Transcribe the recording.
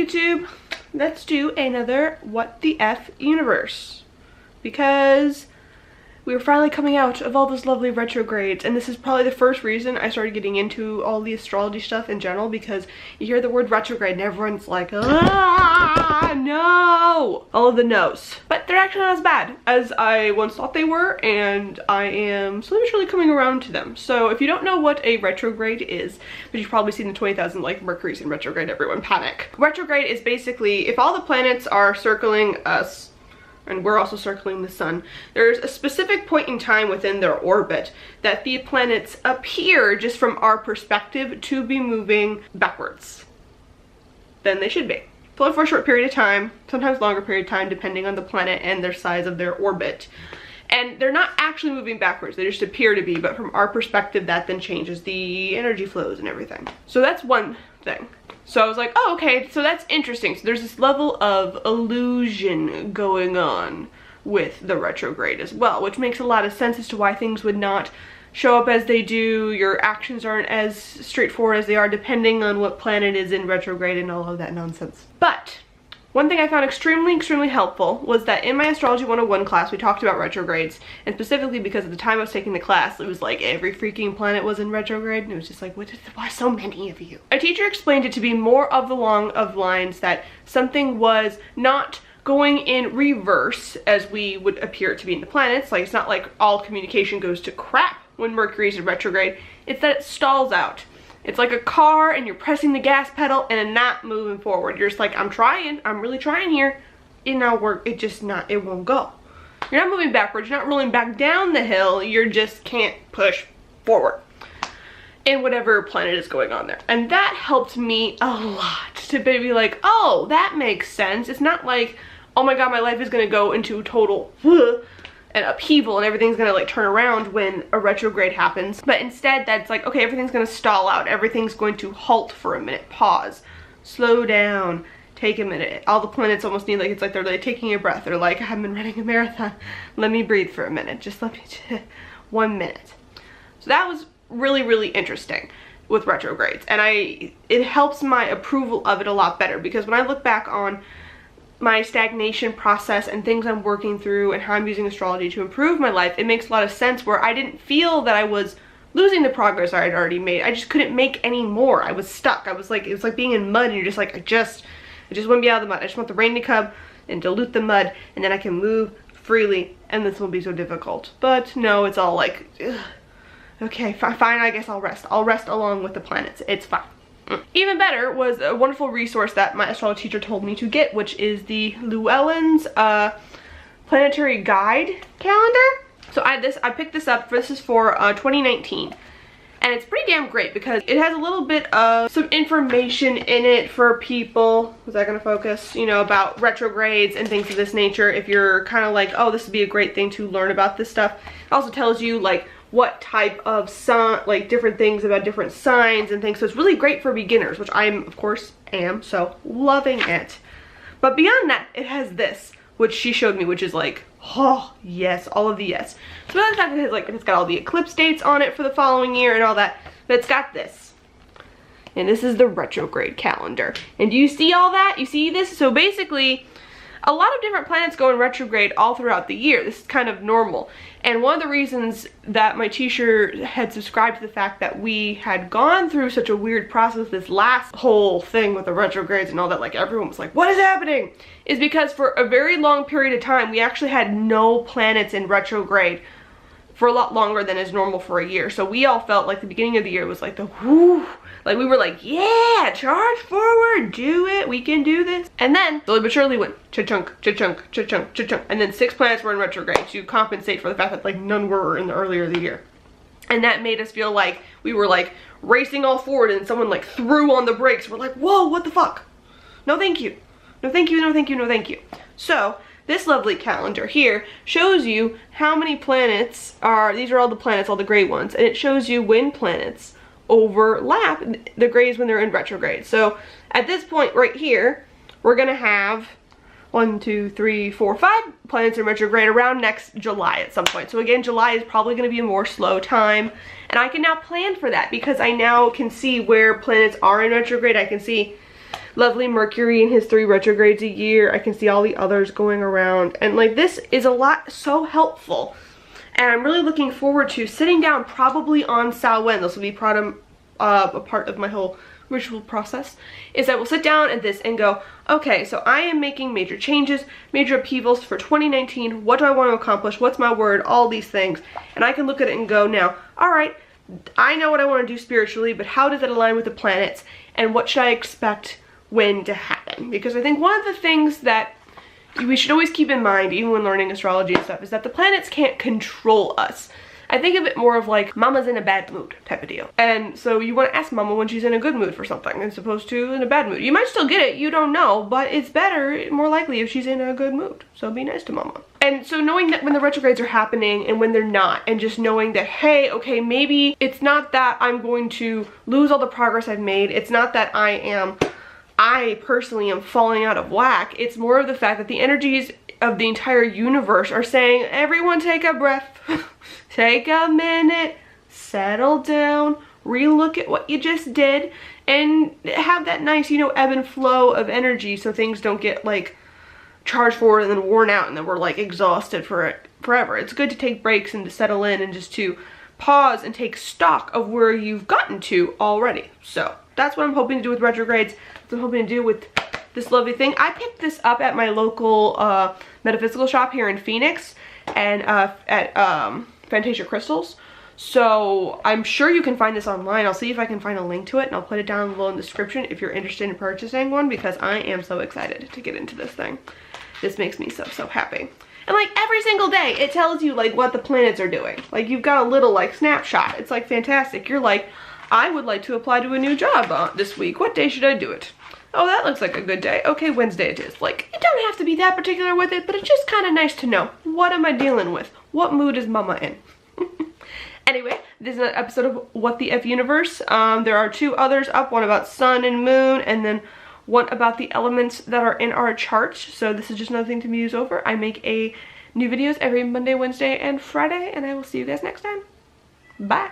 YouTube, let's do another What the F universe, because we were finally coming out of all those lovely retrogrades, and this is probably the first reason I started getting into all the astrology stuff in general, because you hear the word retrograde and everyone's like, ah, no! All of the no's. But they're actually not as bad as I once thought they were, and I am slowly but surely coming around to them. So if you don't know what a retrograde is, but you've probably seen the 20,000 like Mercury's in retrograde, everyone panic. Retrograde is basically if all the planets are circling us, and we're also circling the sun, there's a specific point in time within their orbit that the planets appear, just from our perspective, to be moving backwards than they should be. Only for a short period of time, sometimes longer period of time, depending on the planet and their size of their orbit. And they're not actually moving backwards, they just appear to be, but from our perspective that then changes the energy flows and everything. So that's one thing. So I was like, oh, okay, so that's interesting. So there's this level of illusion going on with the retrograde as well, which makes a lot of sense as to why things would not show up as they do. Your actions aren't as straightforward as they are depending on what planet is in retrograde and all of that nonsense. But one thing I found extremely helpful was that in my Astrology 101 class, we talked about retrogrades, and specifically because at the time I was taking the class, it was like every freaking planet was in retrograde, and it was just like, why so many of you? A teacher explained it to be more of the lines that something was not going in reverse as we would appear it to be in the planets. Like, it's not like all communication goes to crap when Mercury's in retrograde, it's that it stalls out. It's like a car and you're pressing the gas pedal and not moving forward. You're just like, I'm really trying here. It not work, it won't go. You're not moving backwards, you're not rolling back down the hill, you just can't push forward in whatever planet is going on there. And that helped me a lot to be like, oh, that makes sense. It's not like, oh my god, my life is gonna go into total and upheaval and everything's gonna like turn around when a retrograde happens, but instead that's like, okay, everything's gonna stall out, everything's going to halt for a minute, pause, slow down, take a minute. All the planets almost need, like, it's like they're like taking a breath. They're like, I've been running a marathon, let me breathe for a minute, just let me 1 minute. So that was really interesting with retrogrades, and it helps my approval of it a lot better, because when I look back on my stagnation process and things I'm working through and how I'm using astrology to improve my life, it makes a lot of sense where I didn't feel that I was losing the progress I had already made. I just couldn't make any more. I was stuck. I was like, it was like being in mud and you're just like, I just want to be out of the mud. I just want the rain to come and dilute the mud, and then I can move freely, and this won't be so difficult. But no, it's all like, ugh. Okay, fine, I guess I'll rest. I'll rest along with the planets. It's fine. Even better was a wonderful resource that my astrology teacher told me to get, which is the Llewellyn's planetary guide calendar. So I picked this up. This is for 2019, and it's pretty damn great because it has a little bit of some information in it for people. Was that gonna focus? You know, about retrogrades and things of this nature. If you're kind of like, oh, this would be a great thing to learn about this stuff. It also tells you like what type of sun, like different things about different signs and things. So it's really great for beginners, which I'm of course am, so loving it. But beyond that, it has this, which she showed me, which is like, oh yes, all of the yes. So the fact that it has like, it's got all the eclipse dates on it for the following year and all that, but it's got this. And this is the retrograde calendar. And do you see all that? You see this? So basically, a lot of different planets go in retrograde all throughout the year. This is kind of normal. And one of the reasons that my teacher had subscribed to the fact that we had gone through such a weird process, this last whole thing with the retrogrades and all that, like everyone was like, what is happening? Is because for a very long period of time, we actually had no planets in retrograde for a lot longer than is normal for a year. So we all felt like the beginning of the year was like the whoo, like we were like, yeah, charge forward, do it, we can do this. And then slowly but surely went cha-chunk, cha-chunk, cha-chunk, cha-chunk, and then 6 planets were in retrograde to compensate for the fact that like none were in the earlier of the year. And that made us feel like we were like racing all forward, and someone like threw on the brakes. We're like, whoa, what the fuck? No thank you, no thank you, no thank you, no thank you. So this lovely calendar here shows you how many planets are, these are all the planets, all the gray ones, and it shows you when planets overlap, the grays when they're in retrograde. So at this point right here, we're gonna have 1, 2, 3, 4, 5 planets in retrograde around next July at some point. So again, July is probably gonna be a more slow time, and I can now plan for that because I now can see where planets are in retrograde. I can see lovely Mercury in his 3 retrogrades a year. I can see all the others going around, and like this is a lot so helpful. And I'm really looking forward to sitting down probably on Samhain. This will be a part of my whole ritual process, is that we'll sit down at this and go, okay, so I am making major changes, major upheavals for 2019. What do I want to accomplish? What's my word? All these things. And I can look at it and go, now, all right, I know what I want to do spiritually, but how does it align with the planets? And what should I expect when to happen? Because I think one of the things that we should always keep in mind, even when learning astrology and stuff, is that the planets can't control us. I think of it more of like mama's in a bad mood type of deal. And so you want to ask mama when she's in a good mood for something as opposed to in a bad mood. You might still get it, you don't know, but it's better, more likely if she's in a good mood. So be nice to mama. And so knowing that when the retrogrades are happening and when they're not, and just knowing that, hey, okay, maybe it's not that I'm going to lose all the progress I've made. It's not that I personally am falling out of whack. It's more of the fact that the energies of the entire universe are saying, everyone take a breath, take a minute, settle down, relook at what you just did, and have that nice, you know, ebb and flow of energy so things don't get like charged forward and then worn out and then we're like exhausted for it forever. It's good to take breaks and to settle in and just to pause and take stock of where you've gotten to already. So that's what I'm hoping to do with retrogrades. That's what I'm hoping to do with this lovely thing. I picked this up at my local metaphysical shop here in Phoenix and at Fantasia Crystals. So I'm sure you can find this online. I'll see if I can find a link to it and I'll put it down below in the description if you're interested in purchasing one, because I am so excited to get into this thing. This makes me so happy. And like every single day it tells you like what the planets are doing. Like you've got a little like snapshot. It's like fantastic. You're like, I would like to apply to a new job this week. What day should I do it? Oh, that looks like a good day. Okay, Wednesday it is. Like, you don't have to be that particular with it, but it's just kind of nice to know. What am I dealing with? What mood is mama in? Anyway, this is an episode of What the F Universe. There are 2 others up, one about sun and moon, and then one about the elements that are in our charts. So this is just another thing to muse over. I make new videos every Monday, Wednesday, and Friday, and I will see you guys next time. Bye.